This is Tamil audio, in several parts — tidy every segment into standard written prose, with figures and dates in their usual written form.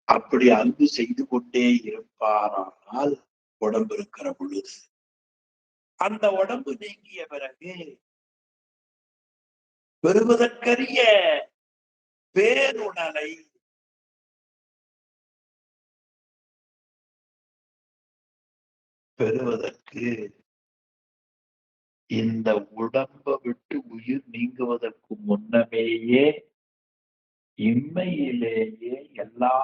அப்படி அன்பு செய்து கொண்டே இருப்பாரானால் உடம்பு இருக்கிற பொழுது அந்த உடம்பு நீங்கிய பிறகு பெறுவதற்கரிய பேருணலை பெறுவதற்கு இந்த உடம்பை விட்டு உயிர் நீங்குவதற்கு முன்னமேயே இம்மையிலேயே எல்லா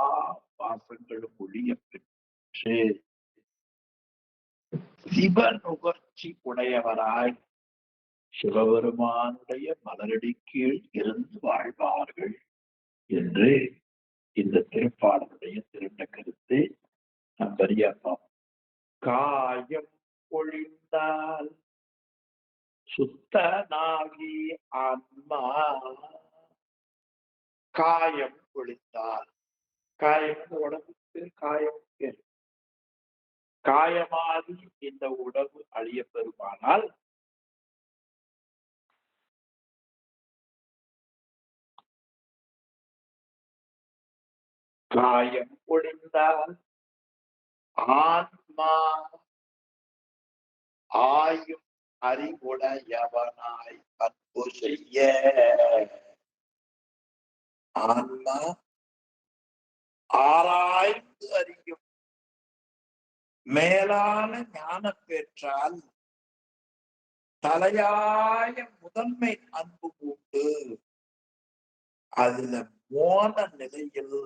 பாசங்களும் ஒழிய பெற்று சிவ நுகர்ச்சி உடையவராய் சிவபெருமானுடைய மலரடி கீழ் இருந்து வாழ்வார்கள் என்று இந்த திருப்பாடலுடைய திரண்ட கருத்து நாம் அறியப்போம். காயம் ஒழிந்தால் சுத்தனாகி ஆன்மா, காயம் ஒழிந்தால், காயம் உடம்புக்கு காயம் பேர், காயமாகி இந்த உடம்பு அழிய பெறுமானால் காயம் ஒழிந்தால் ஆன்மா ஆயும் அறிவுடையவனாய் அன்பு செய்ய, ஆன்மா ஆராய்ந்து அறியும் மேலான ஞான பெற்றால் தலையாய முதன்மை அன்பு உண்டு. அதுல மோன நிலையில்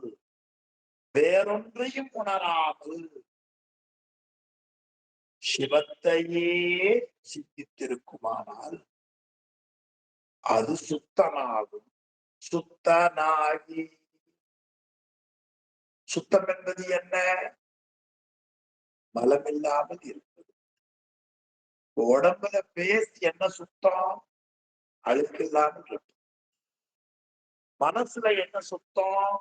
வேறொன்றையும் உணராமல் சிவத்தையே சிந்தித்திருக்குமானால் அது சுத்தனாகும். சுத்தனாகி, சுத்தம் என்பது என்ன? மலமில்லாமல் இருப்பது. உடம்புல பேசி என்ன சுத்தம்? அழுக்கு இல்லாமல் இருப்பது. மனசுல என்ன சுத்தம்?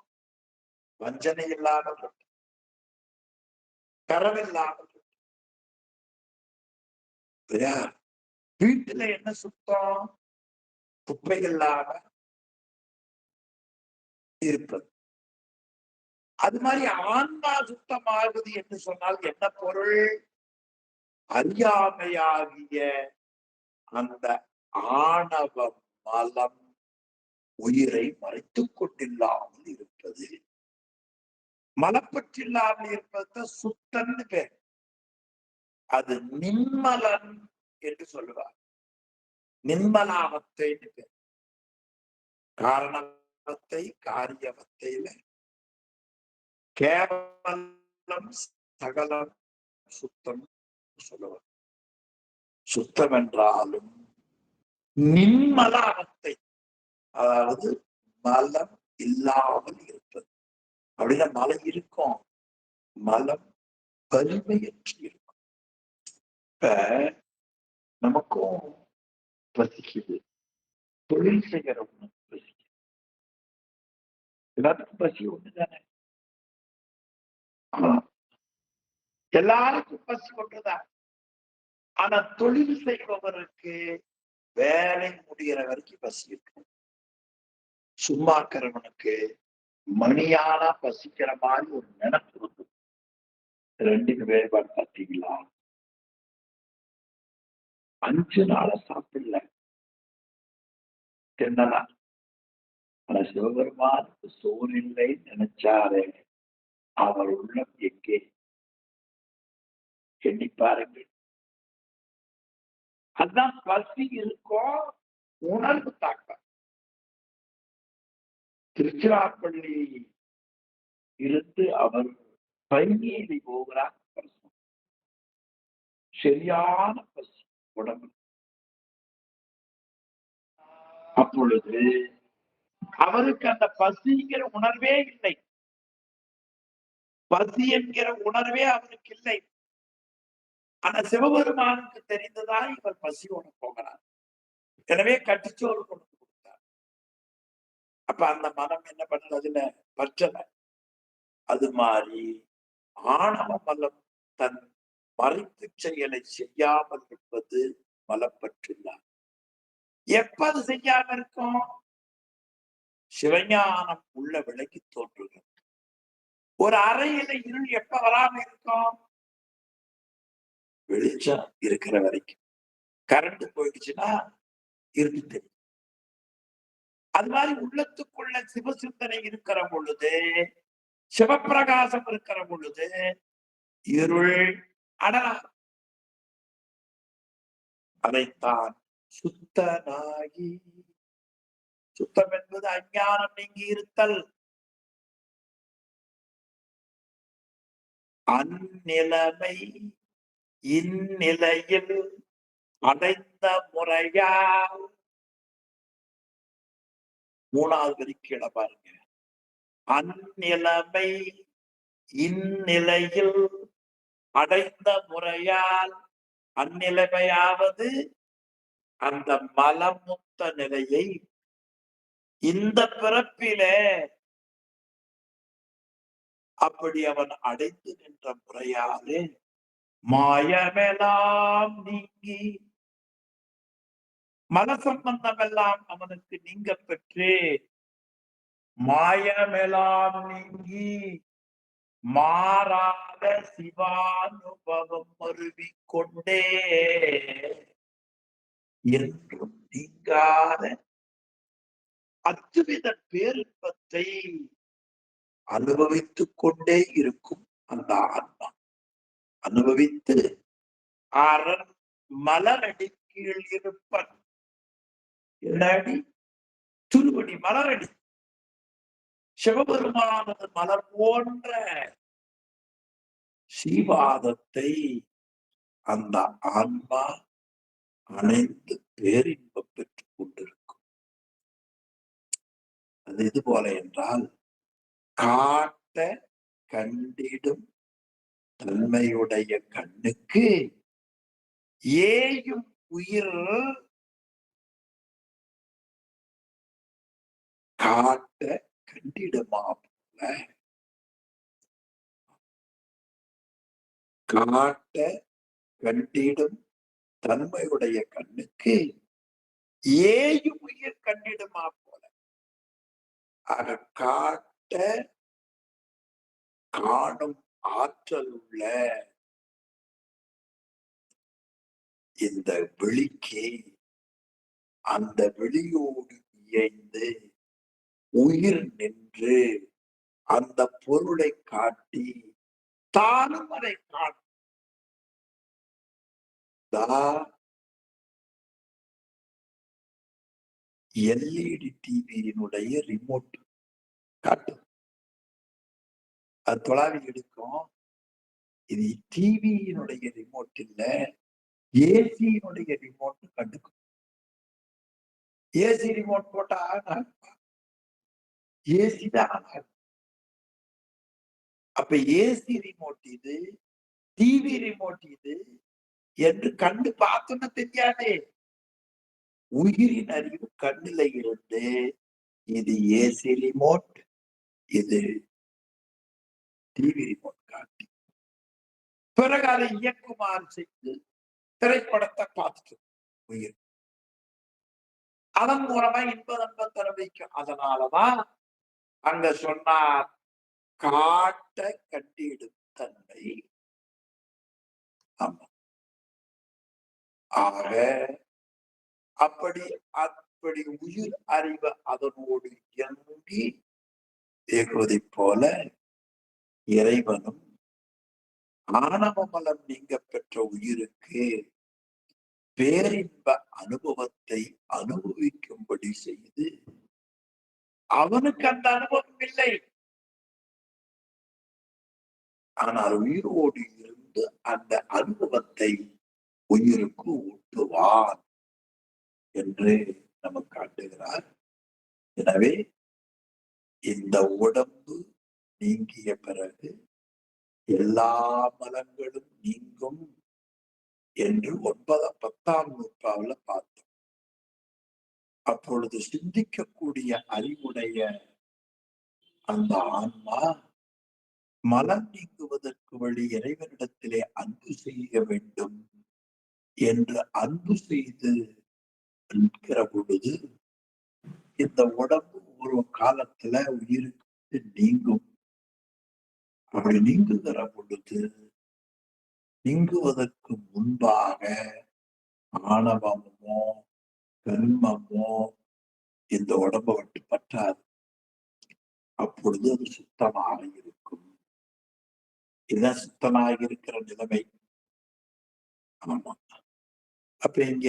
வஞ்சனை இல்லாமல் இருப்பது, கரவில்லாமல் இருப்பது. வீட்டுல என்ன சுத்தம்? குப்பை இல்லாம இருப்பது. அது மாதிரி ஆன்மா சுத்தமாகுது என்று சொன்னால் என்ன பொருள்? அறியாமையாகிய அந்த ஆணவ மலம் உயிரை மறைத்துக் கொண்டில்லாமல் இருப்பது. மலப்பற்றில்லாமல் இருப்பது சுத்தன்னு பேர். அது நிம்மலன் என்று சொல்லுவார். நிம்மலாவத்தை பேர். காரணவத்தை காரியவத்தையில கேவலம் சகலம் சுத்தம் சொல்லுவார். சுத்தம் என்றாலும் நிம்மலாவத்தை, அதாவது மலம் இல்லாமல் இருப்பது. அப்படின்னா மலம் இருக்கும், மலம் வலிமையற்று இருக்கும். இப்ப நமக்கும் பசிக்குது, தொழில் செய்யறவங்க பசிக்குது, எல்லாத்துக்கும் பசி ஒண்ணுதானே. எல்லாருக்கும் பசி ஒன்றுதான். ஆனா தொழில் செய்பவருக்கு வேலை முடிகிற வரைக்கும் பசி இருக்கும். சும்மாக்கிறவனுக்கு மணியானா பசிக்கிற மாதிரி ஒரு நினைப்பு இருக்கு. ரெண்டுக்கு வேறுபாடு பார்த்தீங்களா? 5 நாளை சாப்பிடல தின்னலாம். ஆனா சிவபெருமானுக்கு சோறு இல்லைன்னு நினைச்சாரே, அவர் உள்ளம் எங்கே? எண்ணி பாருங்கள். அதுதான் பசி இருக்கும், உணர்வு தாக்கம். திருச்சிராப்பள்ளி இருந்து அவர் பைநீதி போகிறார். சரியான பசி உடம்பு. அப்பொழுது அவருக்கு அந்த பசிங்கிற உணர்வே இல்லை. பசி என்கிற உணர்வே அவருக்கு இல்லை. ஆனா சிவபெருமானுக்கு தெரிந்ததா இவர் பசியோடு போகிறார். எனவே கட்டிச்சோறு கொண்டு கொடுத்தார். அப்ப அந்த மனம் என்ன பண்றதுல பற்றல. அது மாதிரி ஆணவ மலம் தன் மறைத்து செயலை செய்யாமல் இருப்பது மலப்பற்றுள்ளார். எப்ப அது செய்யாம இருக்கும்? சிவஞானம் உள்ள விலகி தோன்றுகிறது. ஒரு அறையில இருள் எப்ப வராம இருக்கும்? வெளிச்சம் இருக்கிற வரைக்கும். கரண்ட் போயிடுச்சுன்னா இருட்டு தெரியும். அது மாதிரி உள்ளத்துக்குள்ள சிவசிந்தனை இருக்கிற பொழுது, சிவப்பிரகாசம் இருக்கிற பொழுது இருள் அடலாம். அதைத்தான் சுத்தனாகி, சுத்தம் என்பது அஞ்ஞானம் நீங்கி இருத்தல். அந்நிலைமை இந்நிலையில் அடைந்த முறையால், மூணாவது வரி கீழே பாருங்க. அந்நிலைமை இந்நிலையில் அடைந்த முறையால், அந்நிலைமையாவது அந்த மலமுத்த நிலையை இந்த பிறப்பிலே அப்படி அவன் அடைந்து நின்ற முறையாலே மாயமெல்லாம் நீங்கி, மல சம்பந்தம் எல்லாம் அவனுக்கு நீங்க பெற்று, மாயமெல்லாம் நீங்கி மாறாத சிவானுபவம் அருவிக்கொண்டே என்றும் நீங்காத அத்துவித பேரின்பத்தை அனுபவித்துக் கொண்டே இருக்கும் அந்த ஆன்மா. அனுபவித்து அரண் மலரடி கீழ் இருப்பன். என்னடி? திருவடி மலரடி. சிவபெருமானது மலர் போன்ற சீவாதத்தை அந்த ஆன்மா அனைத்து பேரின்பம் பெற்றுக் கொண்டிருக்கும். அது இது போல என்றால், காட்ட கண்டிடும் தன்மையுடைய கண்ணுக்கு ஏயும் உயிர் காட்ட கண்டிடுமா போல, காட்ட கண்டிடும் தன்மையுடைய கண்ணுக்கு ஏயும் உயிர் கண்டிடுமா போல. ஆக காட்ட காணும் ஆற்றல் உள்ள இந்த வெளிக்கு அந்த வெளியோடு இயைந்து உயிர் நின்று அந்த பொருளை காட்டி தானும் அதை காணும். எல்இடி டிவியினுடைய ரிமோட் காட்டும். அது தொலாவி எடுக்கும். இது டிவியினுடைய ரிமோட் இல்ல, ஏசியினுடைய ரிமோட் கண்டுக்கும். ஏசி ரிமோட் போட்டா ஏசி தான். அப்ப ஏசி ரிமோட் இது, டிவி ரிமோட் இது என்று கண்டு பார்த்தோன்னு தெரியாதே. உயிரின் அறிவு கண்ணில இருந்து இது ஏசி ரிமோட், இது டிவி ரிமோட் காட்டி பிறகு அதை இயக்குமாறு செய்து திரைப்படத்தை பார்த்துட்டு உயிர் அதன் மூலமா இன்ப நன்பம் தர வைக்கும். அதனாலதான் அங்க சொன்னார், காட்ட கண்டிடும் தன்மை. ஆமா. ஆக அப்படி அப்படி உயிர் அறிவு அதனோடு இயங்கி இயக்குவதை போல இறைவனும் ஆணவ மலம் நீங்க பெற்ற உயிருக்கு பேரின்ப அனுபவத்தை அனுபவிக்கும்படி செய்து, அவனுக்கு அந்த அனுபவம் இல்லை, ஆனால் உயிரோடு இருந்து அந்த அனுபவத்தை உயிருக்கு ஊட்டுவான் என்று நமக்கு காட்டுகிறார். எனவே இந்த உடம்பு நீங்கிய பிறகு எல்லா மலங்களும் நீங்கும் என்று 10ஆம் நூற்றாண்டுல பார்த்தோம். அப்பொழுது சிந்திக்கக்கூடிய அறிவுடைய அந்த ஆன்மா மலம் நீங்குவதற்கு வழி இறைவனிடத்திலே அன்பு செய்ய வேண்டும் என்று அன்பு செய்து நிற்கிற பொழுது இந்த உடம்பு ஒரு காலத்துல உயிருக்கு நீங்கும். அப்படி நீங்குகிற பொழுது நீங்குவதற்கு முன்பாக ஆணவமோ கர்மமோ இந்த உடம்பை விட்டு பற்றாது. அப்பொழுது அது சுத்தமாக இருக்கும். இதுதான் சுத்தமாக இருக்கிற நிலைமை. ஆமா. அப்ப இங்க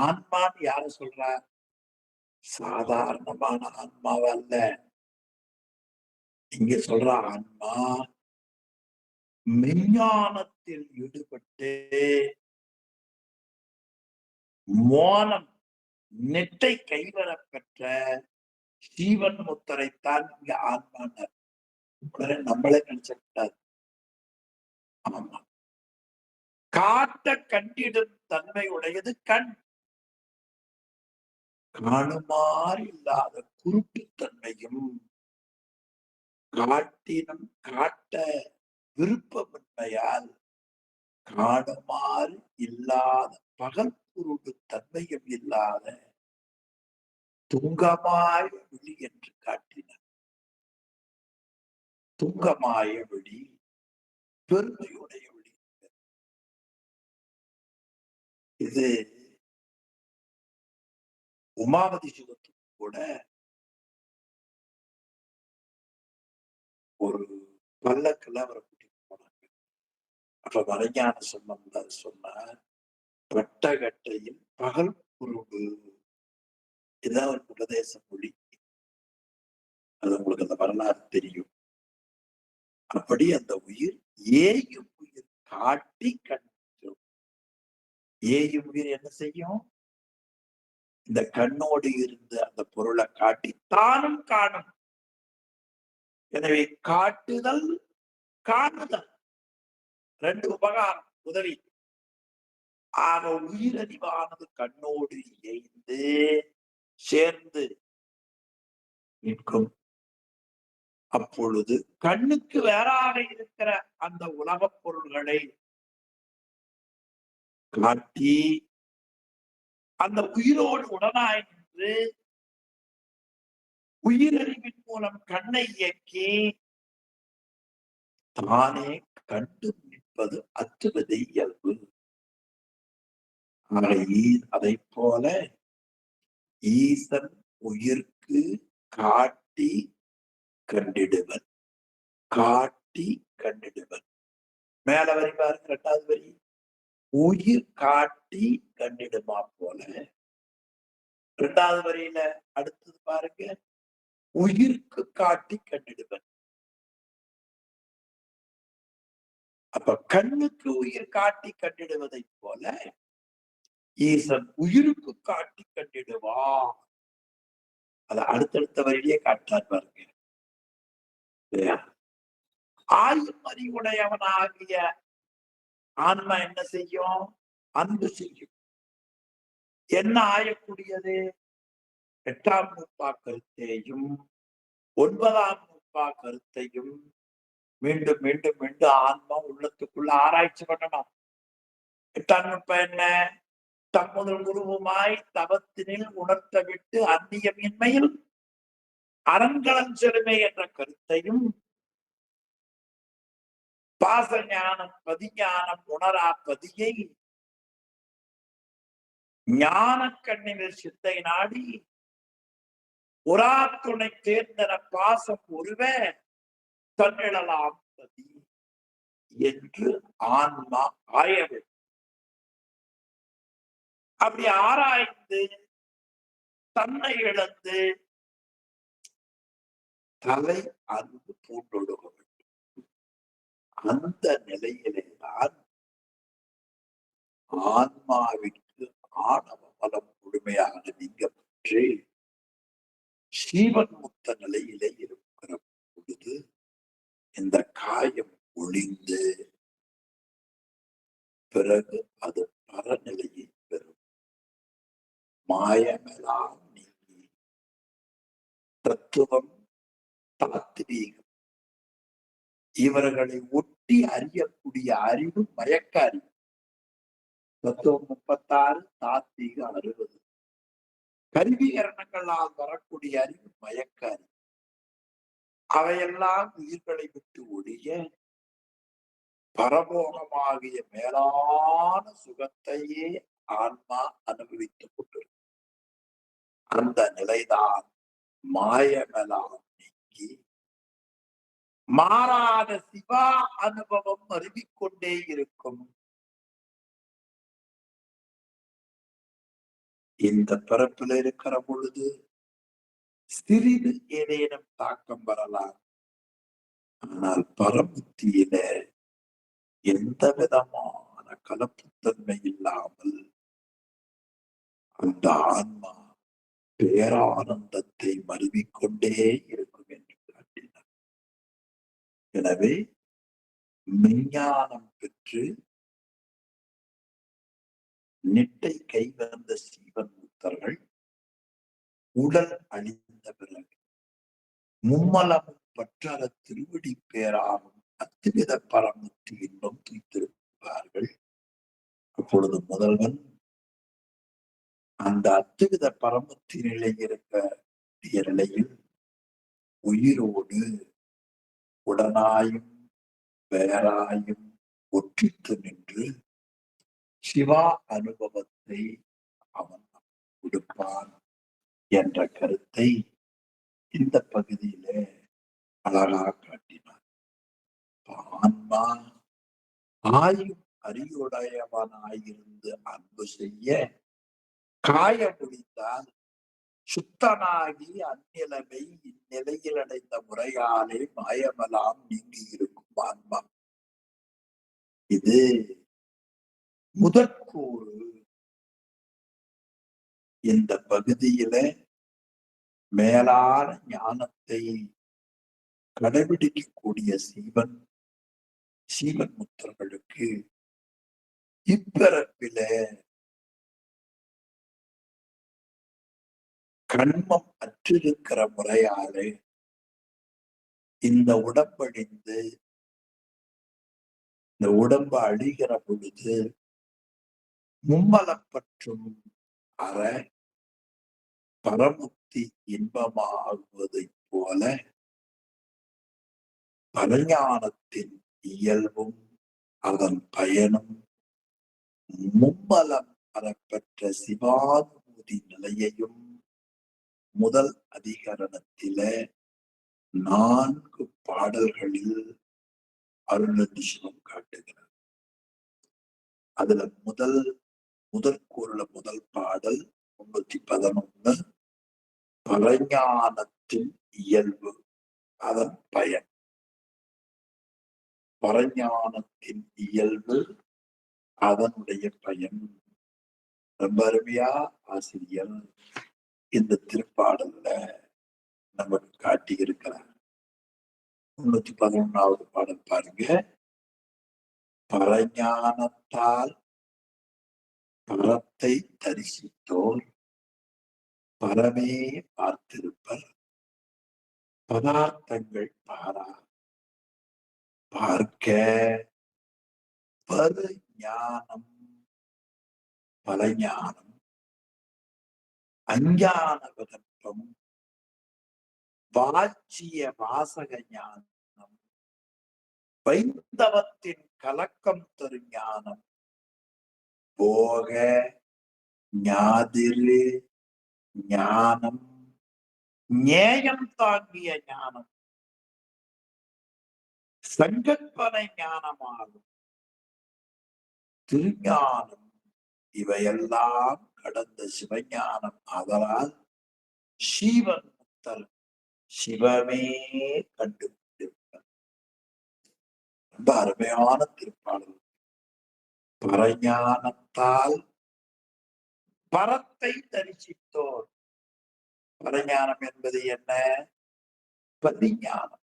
ஆன்மான்னு யார சொல்றா? சாதாரணமான ஆன்மாவ அல்ல. இங்க சொல்ற ஆன்மா மெஞ்ஞானத்தில் ஈடுபட்டு மோனம் நெட்டை கைவர பெற்ற ஜீவன் முத்தரைத்தான் இங்க ஆன்மானார். நம்மளே நினைச்சக்கூடாது. ஆமா. காட்ட கண்டிடும் தன்மை உடையது கண். காணுமாறு இல்லாத குருட்டுத்தன்மையும் காட்டினும் காட்ட விருப்பமின்மையால் காணுமாறு இல்லாத பகல் குருடு தன்மையும் இல்லாத துங்கமாய விழி என்று காட்டினார். துங்கமாய விழி பெருமையுடைய விழி. இது உமாபதி சிவத்துக்கு கூட ஒரு பல்லக்கில் அவரை கூட்டிட்டு போனாங்க. அப்ப மறைஞான சம்பந்தர் சொன்னார், பட்டகட்டையில் பகல் குருடு. இதுதான் ஒரு உபதேச மொழி. அது உங்களுக்கு அந்த வரலாறு தெரியும். அப்படி அந்த உயிர் ஏயும் உயிர் காட்டி கண்டும். ஏயும் உயிர் என்ன செய்யும்? இந்த கண்ணோடு இருந்து அந்த பொருளை காட்டி தானும் காணும். எனவே காட்டுதல் காணுதல் ரெண்டு உபகாரம் உதவி. ஆக உயிரறிவானது கண்ணோடு இயைந்து சேர்ந்து நிற்கும். அப்பொழுது கண்ணுக்கு வேறாக இருக்கிற அந்த உலகப் பொருள்களை காட்டி அந்த உயிரோடு உடனாய் நின்று உயிரறிவின் மூலம் கண்ணை இயக்கி தானே கண்டு நிற்பது அற்றுவதை இயல்பு. அதை போல ஈசன் உயிர்க்கு காட்டி கண்டிடுவன். காட்டி கண்டிடுவன். மேல வரி பாருங்க, 2வது வரி. உயிர் காட்டி கண்டிடுமா போல. 2வது வரியில அடுத்தது பாருங்க, உயிர்க்கு காட்டி கண்டிடுவன். அப்ப கண்ணுக்கு உயிர் காட்டி கண்டிடுவதை போல ஈசன் உயிருக்கு காட்டி கண்டிடுவா. அத அடுத்தடுத்த வரியிலேயே காட்டார் பாருங்க. ஆயும் அறிவுடையவனாகிய ஆன்மா என்ன செய்யும்? அன்பு செய்யும். என்ன ஆயக்கூடியது? 8ஆம் நூற்பா கருத்தையும் 9ஆம் நூற்பா கருத்தையும் மீண்டும் மீண்டும் மீண்டும் ஆன்மா உள்ளத்துக்குள்ள ஆராய்ச்சி பண்ணணும். 8ஆம் நூற்பா என்ன? தம்முதல் குருவுமாய் தவத்தினில் உணர்த்த விட்டு அந்நியமின்மையில் அரண்களஞ்செருமை என்ற கருத்தையும் பாச ஞானம் பதிஞானம் உணரா பதியை ஞான கண்ணினில் சித்தை நாடி உரா துணை தேர்ந்தன பாசம் ஒருவ தன்னிடலாம் பதி என்று ஆன்மா ஆயவை. அப்படி ஆராய்ந்து தன்னை இழந்து தலை அன்பு பூண்டொடுக வேண்டும். அந்த நிலையிலேதான் ஆன்மாவிற்கு ஆணவ மலம் முழுமையாக நீங்க பெற்று ஜீவன் முத்த நிலையிலே இருக்கிற பொழுது இந்த காயம் ஒளிந்து பிறகு அது பரநிலையை பெறும். மாயமெல்லாம் நீங்கி தத்துவம் தாத்வீகம் இவர்களை ஒட்டி அறியக்கூடிய அறிவு மயக்க அறிவு. தத்துவம் 36, தாத்வீகம் 60. கருவிகரணங்களால் வரக்கூடிய அறிவு மயக்க அறிவு. அவையெல்லாம் உயிர்களை விட்டு ஒழிய பரமோகமாகிய மேலான சுகத்தையே ஆன்மா அனுபவித்துக் கொண்டிருக்கும். அந்த நிலைதான் மாயமெல்லாம் நீங்கி மாறாத சிவா அனுபவம் அறிவிக்கொண்டே இருக்கும். இந்த பிறப்பில் இருக்கிற பொழுது சிறிது ஏதேனும் தாக்கம் வரலாம். ஆனால் பரமுத்தியில எந்த விதமான கலப்புத்தன்மை இல்லாமல் அந்த ஆன்மா பேரானந்தத்தை மருவிக்கொண்டே இருக்கும் என்று காட்டினார். எனவே விஞ்ஞானம் பெற்று நெட்டை கைவந்த சீவன் முக்தர்கள் உடல் அழிந்த பிறகு மும்மலமும் பற்றற திருவடி பேராகும் அத்துவித பரமுத்தி இன்பம் துய்த்திருப்பார்கள். அப்பொழுது முதல்வன் அந்த அத்துவித பரமுத்தி நிலை இருக்கிற நிலையில் உயிரோடு உடனாயும் வேறாயும் ஒற்றித்து நின்று சிவா அனுபவத்தை அவன் கொடுப்பான் என்ற கருத்தை இந்த பகுதியிலே அழகாக காட்டினார். ஆன்மா ஆயும் அறிவுடையவனாயிருந்து அன்பு செய்ய காய முடிந்தால் சுத்தனாகி அந்நிலைமை இந்நிலையில் அடைந்த முறையாலே மாயமெல்லாம் நீங்கி இருக்கும் ஆன்மா. இது முதற்கூறு. இந்த பகுதியில மேலான ஞானத்தை கடைபிடிக்கக்கூடிய சீவன் முத்தர்களுக்கு இப்பிறப்பில கண்மம் அற்றிருக்கிற முறையாலே இந்த உடம்பழிந்து இந்த உடம்பு அழிகிற பொழுது மும்மலப்பற்றும் அற பரமுக்தி இன்பமாகுவதைப் போல பரஞானத்தின் இயல்பும் அதன் பயனும் மும்மலம் அறப்பெற்ற சிவானுபூதி நிலையையும் முதல் அதிகரணத்தில 4 பாடல்களில் அருணகிருஷ்ணன் காட்டுகிறார். அதுல முதற்கூறுல முதல் பாடல் 311 பரஞானத்தின் இயல்பு அதன் பயன். பரஞானத்தின் இயல்பு அதனுடைய பயன் ரொம்ப அருமையா ஆசிரியர் இந்த திருப்பாடல்ல நமக்கு காட்டி இருக்கிறார். 311வது பாடல் பாருங்க. பரஞானத்தால் பரத்தை தரிசித்தோர் பரமே பார்த்திருப்பர் பதார்த்தங்கள் பாரா பார்க்க பரஞானம் பரஞானம் அஞ்ஞான விகற்பம் வாச்சிய வாசக ஞானம் வைந்தவத்தின் கலக்கம் தரு ஞானம் போக ஞாதிரு ஞானம் ஞேயம் தாங்கிய ஞானம் சங்கற்பனை ஞானமாகும் திருஞானம் இவையெல்லாம் கடந்த சிவஞானம். ஆதலால் சீவன் முத்தல் சிவமே கண்டுபிடிப்பார். ரொம்ப அருமையான திருப்பாடல். பரஞானத்தால் பரத்தை தரிசித்தோர். பரஞானம் என்பது என்ன? பதிஞானம்.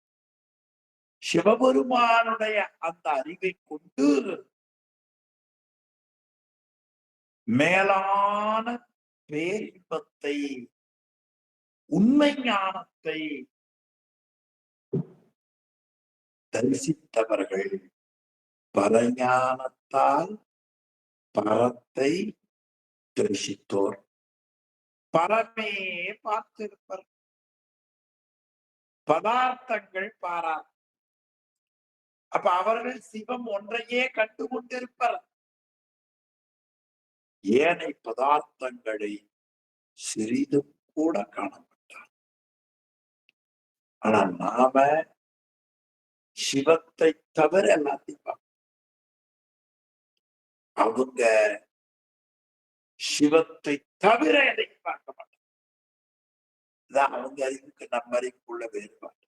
சிவபெருமானுடைய அந்த அறிவை கொண்டு மேலான பேரின்பத்தை உண்மை ஞானத்தை தரிசித்தவர்கள் பரஞானத்தால் பரத்தை தரிசித்தோர் பரமே பார்த்திருப்பர். பதார்த்தங்கள் பாரார். அப்ப அவர்கள் சிவம் ஒன்றையே கண்டு கொண்டிருப்பர். ஏனை பதார்த்தங்களை சிறிதும் கூட காண மாட்டார். ஆனா நாம சிவத்தை தவிர எல்லாத்தையும் அவங்க சிவத்தை தவிர எதையும் பார்க்க மாட்டாங்க. அவங்க அறிவுக்கு நம்ம அறிவுக்குள்ள வேறுபாடு.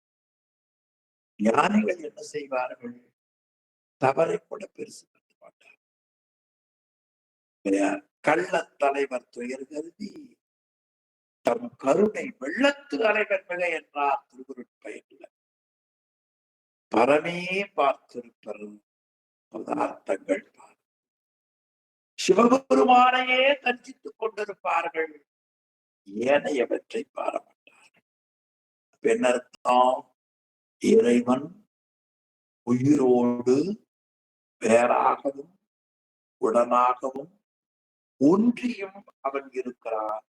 ஞானிகள் என்ன செய்வார்கள்? தவறை கூட பெருசு பண்ண மாட்டார். கள்ள தலைவர் துயர் கருதி தம் கருணை வெள்ளத்து அலைவர் மிக என்றார் திருக்குறட்பயன்ல. பரமே பார்த்திருப்பர் பதார்த்தங்கள் சிவபெருமானையே தரிசித்துக் கொண்டிருப்பார்கள். ஏனையவற்றை பாரமாட்டார்கள். என்னர்த்தம்? இறைவன் உயிரோடு வேறாகவும் உடனாகவும் ஒன்றியும் அவன் இருக்கிறான்.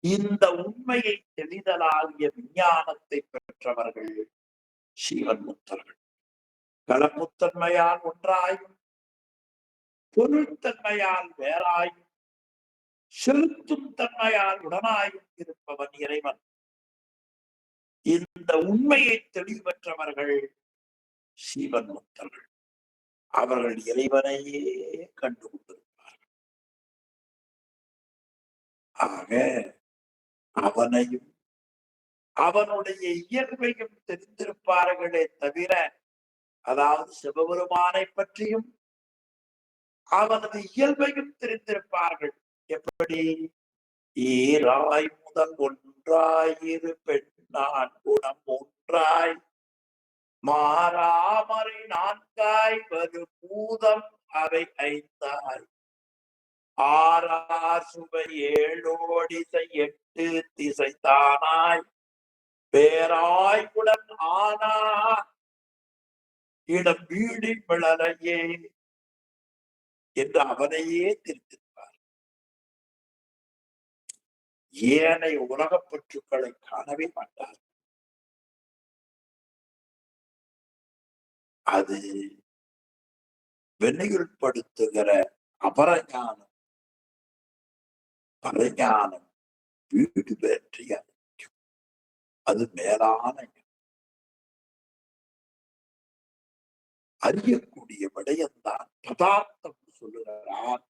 இந்த உண்மையை தெளிதலாகிய விஞ்ஞானத்தை பெற்றவர்கள் சீவன் முத்தர்கள். களமுத்தன்மையால் ஒன்றாயும் பொருள்தன்மையால் வேறாயும் செலுத்தும் தன்மையால் உடனாயும் இருப்பவன் இறைவன். இந்த உண்மையை தெளிவற்றவர்கள் சீவன் முத்தர்கள். அவர்கள் இறைவனையே கண்டு கொண்டிருப்பார்கள். ஆக அவனையும் அவனுடைய இயல்பையும் தெரிந்திருப்பார்களே தவிர, அதாவது சிவபெருமானை பற்றியும் அவனது இயல்பையும் தெரிந்திருப்பார்கள். எப்படி? ஈராய் முதல் ஒன்றாயிரு பெண்ணான் குணம் ஒன்றாய் மாறாமறை நான்காய் வரு பூதம் அவை ஐந்தாய் ஆறார் சுவை ஏழோடிசை எட்டு திசை தானாய் பேராய்வுடன் ஆனா இடம் வீடி பிளரையே என்று அவனையே திருத்திருப்பார். ஏனைய உலகப் பற்றுக்களை காணவே மாட்டார். அது வெண்ணையுட்படுத்துகிற அபரஞானம். பரஞானம் வீடு பெற்றிய அது மேலான அறியக்கூடிய விடயம்தான் பதார்த்தம் சொல்லுகிறார்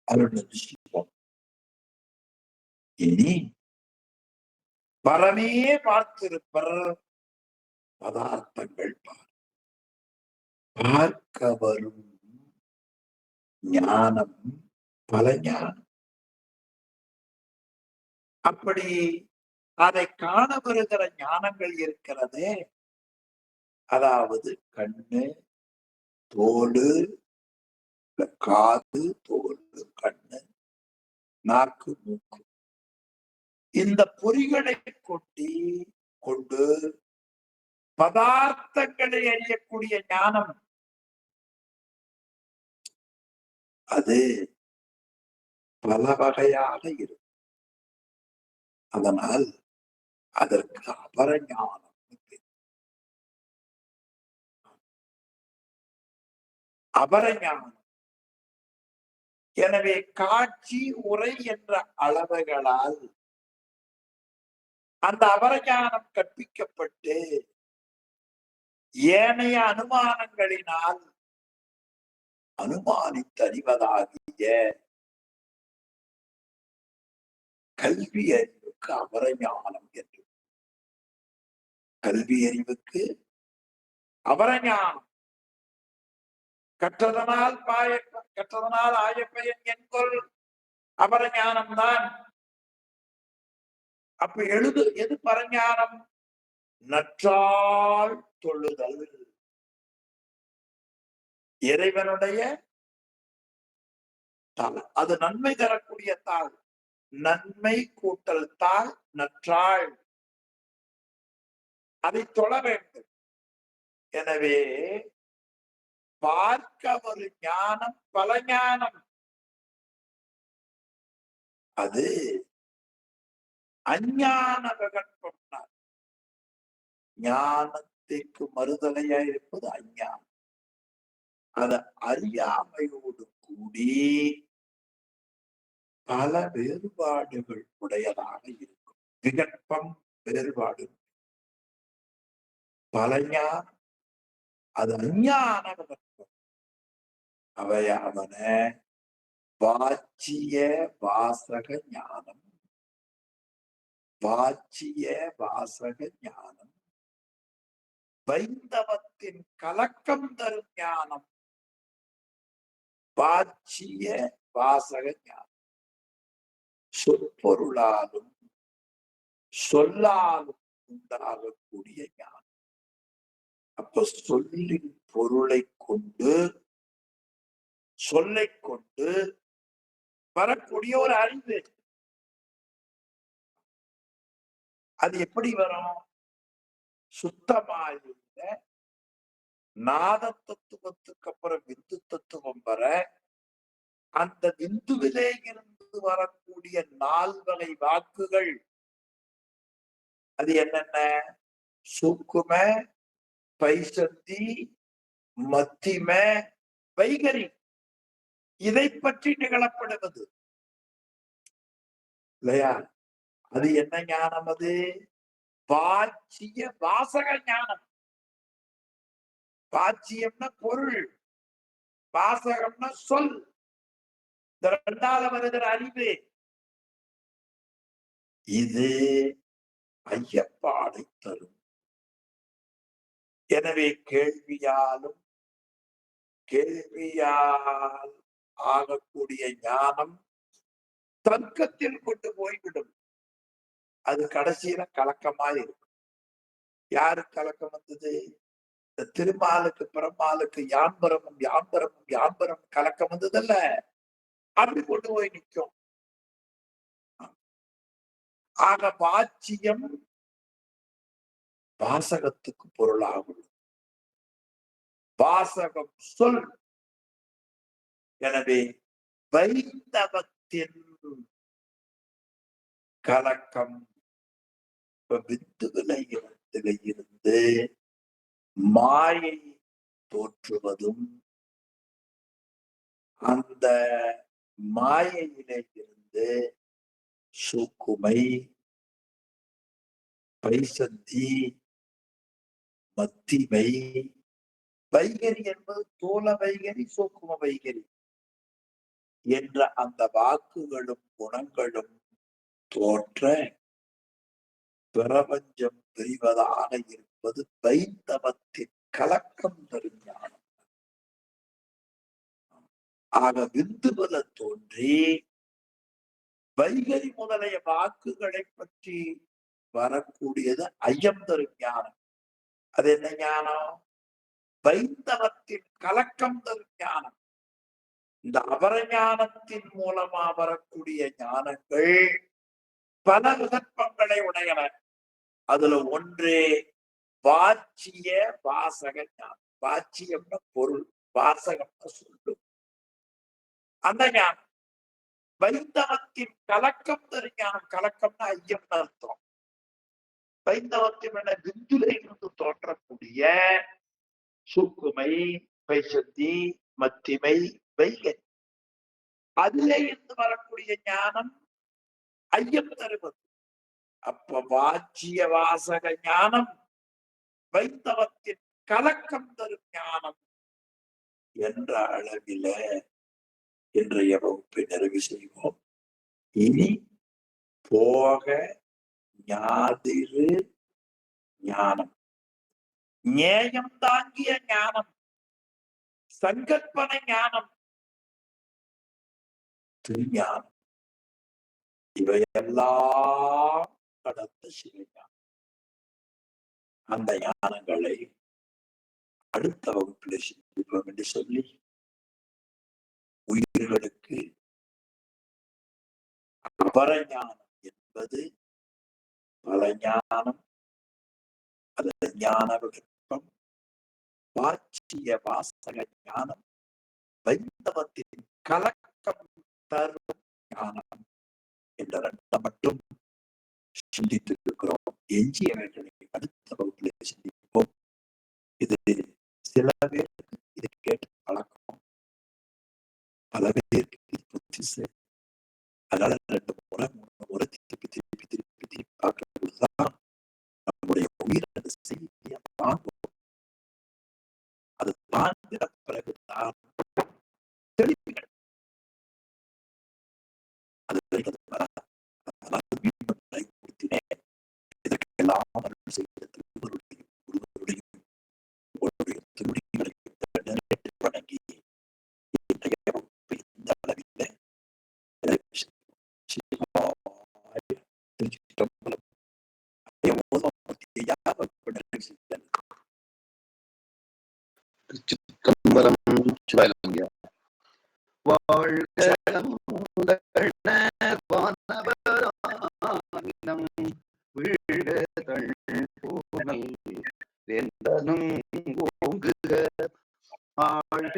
அருள் சிவம். இனி பரமே பார்த்திருப்பர் பதார்த்தங்கள் பார்க்க வரும் ஞானம் பல ஞானம். அப்படி அதை காண வருகிற ஞானங்கள் இருக்கிறதே, அதாவது கண்ணு, தோடு, காது, தோடு, கண்ணு, நாக்கு, மூக்கு, இந்த பொறிகளை கொண்டு பதார்த்தங்களை அறியக்கூடிய ஞானம் அது பல வகையாக இருக்கும். அதனால் அதற்கு அபரஞானம். அபரஞானம். எனவே காட்சி உரை என்ற அளவுகளால் அந்த அபரஞானம் கற்பிக்கப்பட்டு ஏனைய அனுமானங்களினால் அனுமானித்தறிவதாகிய கல்வி அறிவுக்கு அபரஞானம் என்று. கல்வி அறிவுக்கு அபரஞானம். கற்றதனால் ஆயப்பயன் என்கொள் அபரஞானம் தான். அப்ப எது பரஞானம்? நற்றால் தொழுதல். இறைவனுடைய தாள், அது நன்மை தரக்கூடிய தாள். நன்மை கூட்டல் தாள் நற்றாள். அதை தொழ வேண்டும். எனவே பார்க்க ஒரு ஞானம் பல ஞானம். அது அஞ்ஞான விகற்பம்னார். ஞானத்திற்கு மறுதலையா இருப்பது அஞ்ஞானம். அது அறியாமையோடு கூடி பல வேறுபாடுகள் உடையதாக இருக்கும். விகற்பம் வேறுபாடு, பலஞானம் அது அஞ்ஞான விகற்பம். அவையாவன வாச்சிய வாசக ஞானம், வாச்சிய வாசக ஞானம், வைந்தவத்தின் கலக்கம் தரும் ஞானம். வாச்சிய வாசக ஞானம் சொற்பொருளாலும் சொல்லாலும் உண்டாகக்கூடிய ஞானம். அப்ப சொல்லின் பொருளை கொண்டு சொல்லை கொண்டு வரக்கூடிய ஒரு அறிவு. அது எப்படி வரும்? சுத்தமாயிருந்த நாத தத்துவத்துக்கு அப்புறம் விந்து தத்துவம் வர, அந்த விந்துவிலே இருந்து வரக்கூடிய 4 வகை வாக்குகள் அது என்னென்ன? சூக்கும, பைசந்தி, மத்திம, வைகரி. இதை பற்றி நிகழப்படுவது இல்லையா? அது என்ன ஞானம்? அது வாச்சிய வாசக ஞானம். வாச்சியம்னா பொருள், வாசகம்னா சொல். இந்த 2ஆவது வருகிற அறிவு. இது ஐயப்பாடை தரும். எனவே கேள்வியால் ஆகக்கூடிய ஞானம் தர்க்கத்தில் கொண்டு போய்விடும். அது கடைசியில கலக்கமாய் இருக்கும். யாருக்கு கலக்கம் வந்தது? இந்த திருமாலுக்கு பிரம்மாளுக்கு யான்பரமும் யான்பரமும் யான்பரம் கலக்கம் வந்ததல்ல, அப்படி கொண்டு போய் நிற்கும். ஆக வாச்சியம் வாசகத்துக்கு பொருளாகும். வாசகம் சொல். எனவே வைந்தவத்தின் கலக்கம் வித்துவில இருந்து மாயை தோற்றுவதும், அந்த மாயையிலே இருந்து சூக்குமை, பைசந்தி, மத்திமை, வைகரி என்பது தோல வைகரி, சூக்கும வைகரி என்ற அந்த வாக்குகளும் குணங்களும் தோற்ற பிரபஞ்சம் தெரிவதாக இருப்பது வைந்தவத்தின் கலக்கம் தரும் ஞானம். ஆக விந்துவல தோன்றி வைகரி முதலிய வாக்குகளை பற்றி வரக்கூடியது ஐயம் தரும் ஞானம். அது என்ன ஞானம்? வைந்தவத்தின் கலக்கம் தரும் ஞானம். இந்த அபரஞானத்தின் மூலமா வரக்கூடிய ஞானங்கள் பல விகற்பங்களை உடையன. அதுல ஒன்று வாச்சிய வாசக ஞானம். வாச்சியம்னா பொருள், வாசகம்னா சொல்லு. அந்த ஞானம் வைந்தவத்தின் கலக்கம் தரும் ஞானம். கலக்கம்னா ஐயம்னு அர்த்தம். வைந்தவத்தின் விந்துல இருந்து தோன்றக்கூடிய சூக்குமை, பைசந்தி, மத்திமை, வைகரி, அதிலே இருந்து வரக்கூடிய ஞானம் ஐயம் தருவது. அப்ப வாச்சிய வாசக ஞானம் வைந்தவத்தின் கலக்கம் தரும் ஞானம் என்ற அளவில இன்றைய வகுப்பை நிறைவு செய்வோம். இனி போக ஞாதிரு ஞானம், ஞேயம் தாங்கிய ஞானம், சங்கற்பனை ஞானம், திருஞானம், இவையெல்லாம் கடந்த சிவஞானம். அந்த ஞானங்களை அடுத்த வகுப்பில் சிந்திப்போம் என்று சொல்லி, உயிர்களுக்கு அபரஞானம் என்பது பலஞானம், அது ஞான விகற்பம், வாச்சிய வாசக ஞானம், வைந்தவத்தின் கலக்கம் தரும் ஞானம் என்ற மட்டும் சிந்தித்து இருக்கிறோம். எஞ்சிய வேண்டனை அடுத்த வகுப்பிலே சிந்திப்போம். இது சில பேருக்கு இதை கேட்டு பழக்கம், பல பேருக்கு இது புதுசு. அதனால 2 முறை 3 முறை திருப்பி திருப்பி திருப்பி திருப்பி பார்க்கும் பொழுதுதான் நம்முடைய உயிர் அந்த செய்தியை வாங்கும். அது தாண்டின பிறகுதான் தெளிவு கிடைக்கும். அது வரைக்கும் அது வராது. அதனால் மீண்டும் நினைவுறுத்தினேன். இதற்கெல்லாம் அருள் செய்த திருவருளையும் குருவருளையும் உங்களுடைய திருவடிகளை வணங்கி இன்றைய வகுப்பை இந்த அளவிலே நிறைவு செய்வோம். சிவாய திருச்சிற்றம்பலம். திருச்சிற்றம்பலம். வாழ்க வானவராயினம் வீழ்க தள்பூனை வேந்தனும் ஓங்குக ஆழ்க